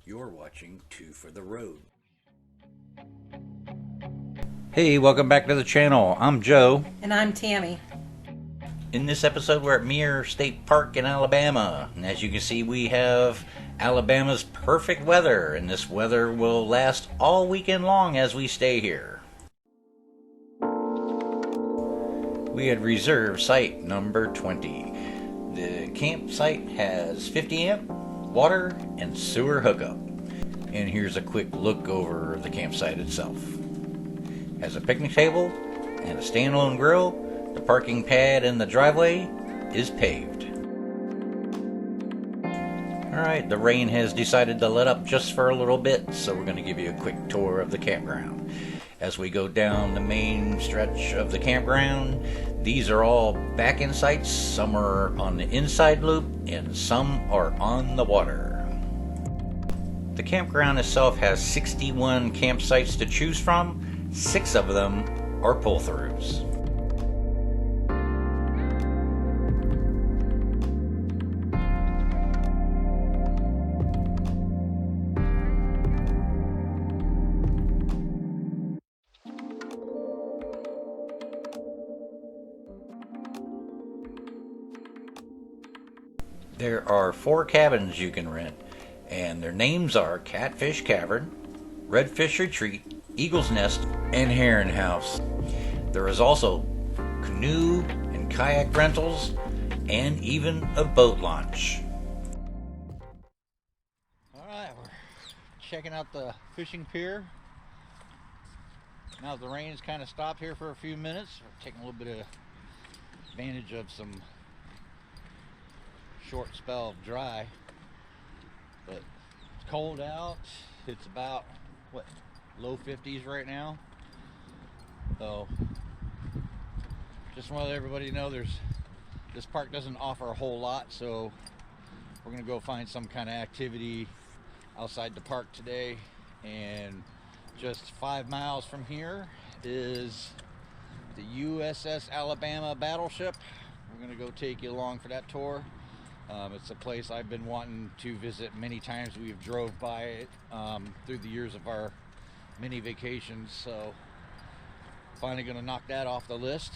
You're watching Two for the Road. Hey, welcome back to the channel. I'm Joe. And I'm Tammy. In this episode, we're at Meaher State Park in Alabama. And as you can see, we have Alabama's perfect weather. And this weather will last all weekend long as we stay here. We had reserved site number 20. The campsite has 50 amp, water, and sewer hookup. And here's a quick look over the campsite itself. Has a picnic table and a standalone grill. The parking pad in the driveway is paved. Alright, the rain has decided to let up just for a little bit, so we're going to give you a quick tour of the campground. As we go down the main stretch of the campground, these are all back-in sites. Some are on the inside loop and some are on the water. The campground itself has 61 campsites to choose from. 6 of them are pull-throughs. There are 4 cabins you can rent, and their names are Catfish Cavern, Redfish Retreat, Eagle's Nest, and Heron House. There is also canoe and kayak rentals, and even a boat launch. Alright, we're checking out the fishing pier. Now the rain's kind of stopped here for a few minutes. We're taking a little bit of advantage of some short spell of dry, but it's cold out. It's about what, low 50s right now, so just want to let everybody know this park doesn't offer a whole lot, so we're gonna go find some kind of activity outside the park today. And just 5 miles from here is the USS Alabama Battleship. We're gonna go take you along for that tour. It's a place I've been wanting to visit many times. We've drove by it through the years of our mini vacations, so finally going to knock that off the list.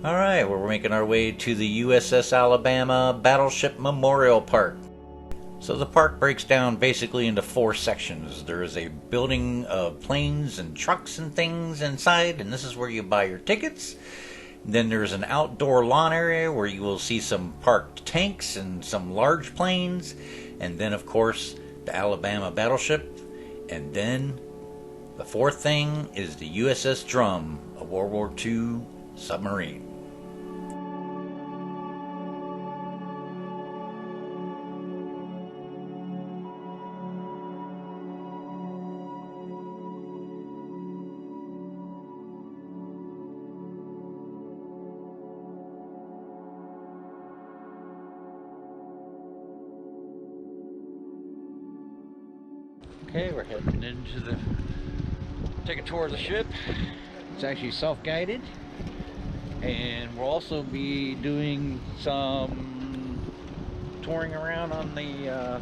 Alright, we're making our way to the USS Alabama Battleship Memorial Park. So the park breaks down basically into 4 sections. There is a building of planes and trucks and things inside, and this is where you buy your tickets. Then there's an outdoor lawn area where you will see some parked tanks and some large planes. And then, of course, the Alabama Battleship. And then the 4th thing is the USS Drum, a World War II submarine. Okay, we're heading into take a tour of the ship. It's actually self-guided, and we'll also be doing some touring around on the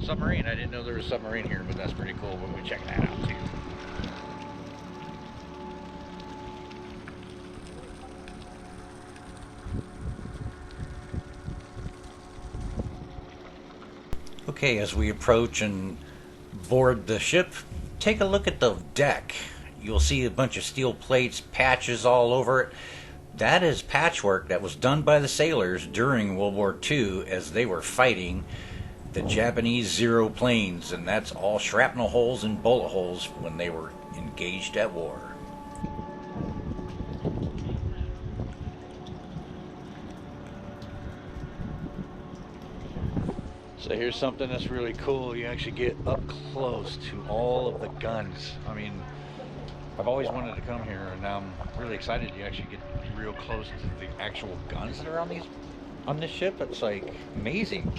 submarine. I didn't know there was a submarine here, but that's pretty cool. We'll be checking that out too. Okay, as we approach and board the ship, take a look at the deck. You'll see a bunch of steel plates, patches all over it. That is patchwork that was done by the sailors during World War II as they were fighting the Japanese Zero planes, and that's all shrapnel holes and bullet holes when they were engaged at war. So here's something that's really cool. You actually get up close to all of the guns. I mean, I've always wanted to come here, and I'm really excited you actually get real close to the actual guns that are on this ship. It's like amazing.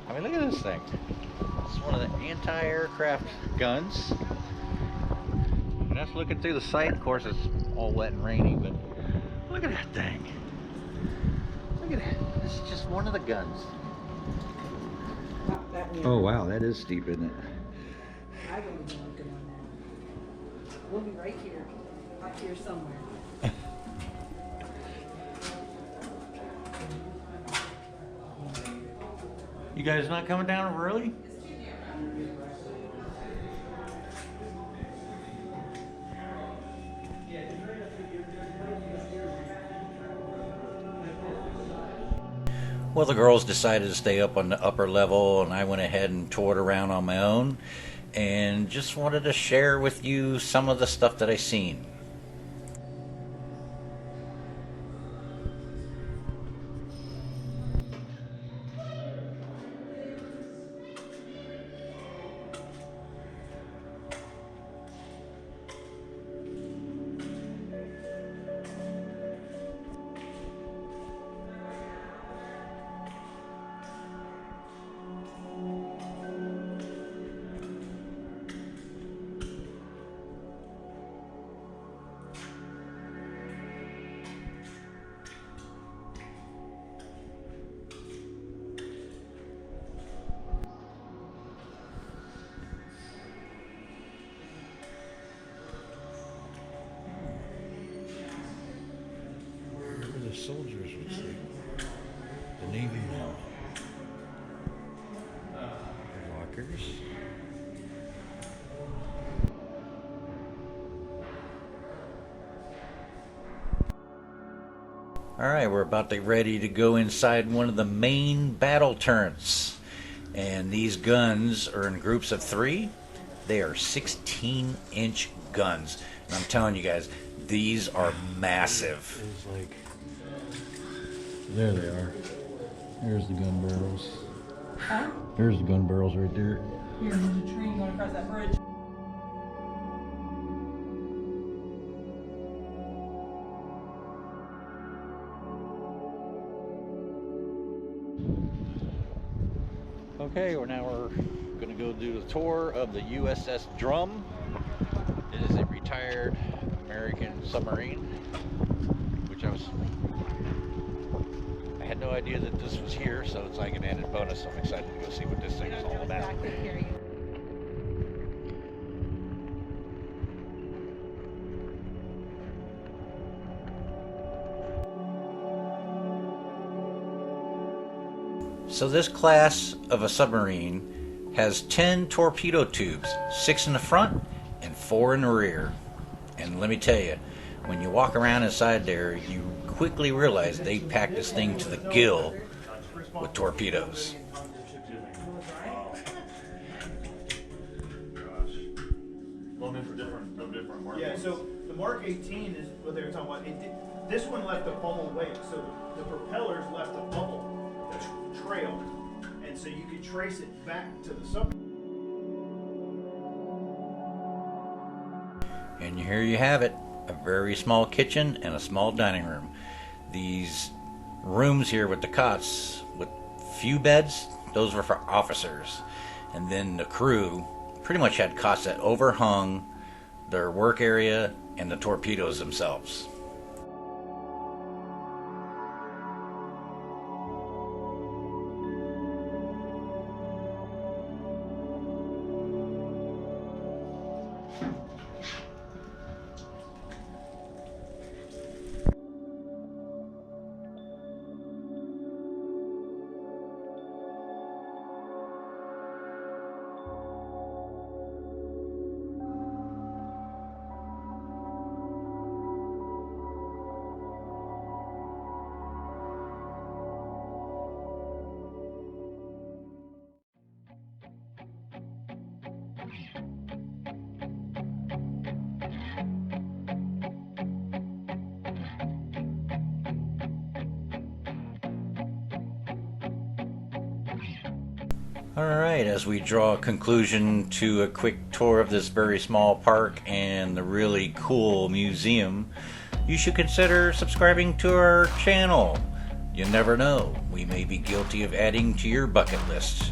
I mean, look at this thing. It's one of the anti-aircraft guns. And that's looking through the sight. Of course, it's all wet and rainy, but look at that thing. Look at that. This is just one of the guns. Oh wow, that is steep, isn't it? I don't even want to go on that. We'll be right here, up here somewhere. You guys not coming down early? Well, the girls decided to stay up on the upper level, and I went ahead and toured around on my own and just wanted to share with you some of the stuff that I seen. The soldiers would sleep. The Navy now. Lockers. Alright, we're about to ready to go inside one of the main battle turrets. And these guns are in groups of 3. They are 16-inch guns. And I'm telling you guys, these are massive. It's like, there they are. There's the gun barrels. Huh? There's the gun barrels right there. Here, there's a train going across that bridge. Okay, we're going to go do the tour of the USS Drum. It is a retired American submarine, which I had no idea that this was here, so it's like an added bonus. I'm excited to go see what this thing is all about. So this class of a submarine has 10 torpedo tubes, 6 in the front and 4 in the rear. And let me tell you, when you walk around inside there, you quickly realize they pack this thing to the gill with torpedoes. Yeah, so the Mark 18 is what they were talking about. This one left a bubble wake, so the propellers left a bubble trail, and so you could trace it back to the submarine. And here you have it, a very small kitchen and a small dining room. These rooms here with the cots with few beds, those were for officers. And then the crew pretty much had cots that overhung their work area and the torpedoes themselves. Alright, as we draw a conclusion to a quick tour of this very small park and the really cool museum, you should consider subscribing to our channel. You never know, we may be guilty of adding to your bucket list.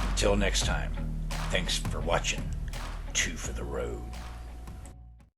Until next time, thanks for watching. 2 for the road.